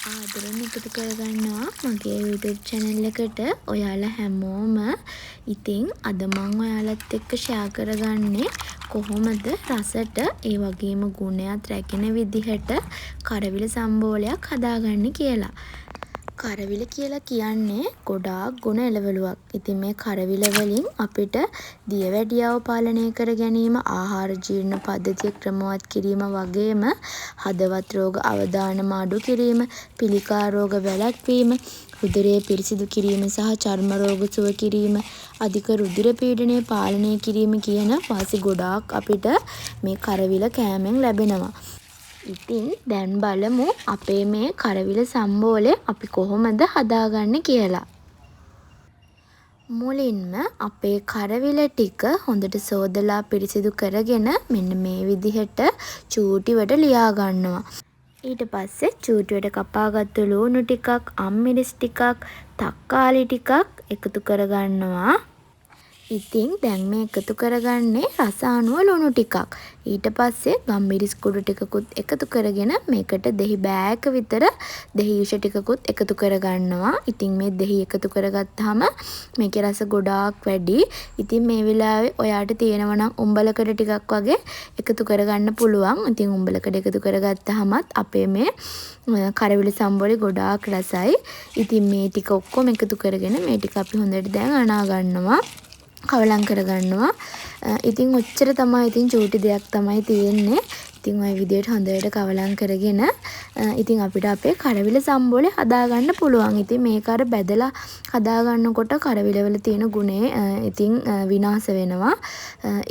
ආදරෙන් එකතු කරගන්නවා මගේ YouTube channel එකට. ඔයාලා හැමෝම ඉතින් අද මම ඔයාලත් එක්ක share කරගන්නේ කොහොමද රසට ඒ වගේම ගුණයත් රැකෙන විදිහට කරවිල සම්බෝලයක් හදාගන්නේ කියලා. කරවිල කියලා කියන්නේ ගොඩාක් ගුණ එළවලුවක්. ඉතින් මේ කරවිල වලින් අපිට දියවැඩියාව පාලනය කර ගැනීම, ආහාර ජීර්ණ පද්ධතිය ක්‍රමවත් කිරීම වගේම හදවත් රෝග අවදානම අඩු කිරීම, පිළිකා රෝග වැළැක්වීම, රුධිරය පිරිසිදු කිරීම සහ චර්ම රෝග සුව කිරීම, අධික රුධිර පීඩනය පාලනය කිරීම කියන වාසි ගොඩාක් අපිට මේ කරවිල කෑමෙන් ලැබෙනවා. ඉතින් දැන් බලමු අපේ මේ කරවිල සම්බෝලය අපි කොහොමද හදාගන්නේ කියලා. මුලින්ම අපේ කරවිල ටික හොඳට සෝදලා පිරිසිදු කරගෙන මෙන්න මේ විදිහට චූටිවට ලියා ගන්නවා. ඊට පස්සේ චූටියට කපාගත්තු ලුණු ටිකක්, අම්මිරිස් ටිකක්, තක්කාලි ටිකක් එකතු කරගන්නවා. ඉතින් දැන් මේ එකතු කරගන්නේ රස අනුව ලුණු ටිකක්. ඊට පස්සේ ගම්මිරිස් කුඩු ටිකකුත් එකතු කරගෙන මේකට දෙහි බෑයක විතර දෙහි යුෂ ටිකකුත් එකතු කරගන්නවා. ඉතින් මේ දෙහි එකතු කරගත්තාම මේකේ රස ගොඩාක් වැඩි. ඉතින් මේ වෙලාවේ ඔයාට තියෙනවා නම් උඹලකඩ ටිකක් වගේ එකතු කරගන්න පුළුවන්. ඉතින් උඹලකඩ එකතු කරගත්තාමත් අපේ මේ කරවිල සම්බෝලේ ගොඩාක් රසයි. ඉතින් මේ ටික ඔක්කොම එකතු කරගෙන මේ ටික අපි හොඳට දැන් අනා ගන්නවා. කවලම් කරගන්නවා. ඉතින් ඔච්චර තමයි. ඉතින් චූටි දෙයක් තමයි තියෙන්නේ. ඉතින් ওই විදියට හොඳට කවලම් කරගෙන ඉතින් අපිට අපේ කරවිල සම්බෝලේ හදාගන්න පුළුවන්. ඉතින් මේක අර බැදලා හදාගන්නකොට කරවිල වල තියෙන ගුණේ ඉතින් විනාශ වෙනවා.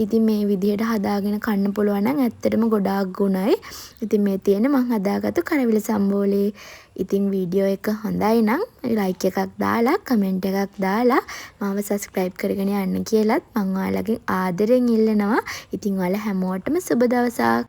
ඉතින් මේ විදියට හදාගෙන කන්න පුළුවන් නම් ඇත්තටම ගොඩාක් ගුණයි. ඉතින් මේ තියෙන්නේ මම හදාගත්තු කරවිල සම්බෝලේ. ඉතින් වීඩියෝ එක හොඳයි නම් ලයික් එකක් දාලා කමෙන්ට් එකක් දාලා මාව සබ්ස්ක්‍රයිබ් කරගෙන යන්න කියලාත් මම ඔයාලගෙන් ආදරෙන් ඉල්ලනවා. ඉතින් ඔයාලා හැමෝටම සුබ දවසක්.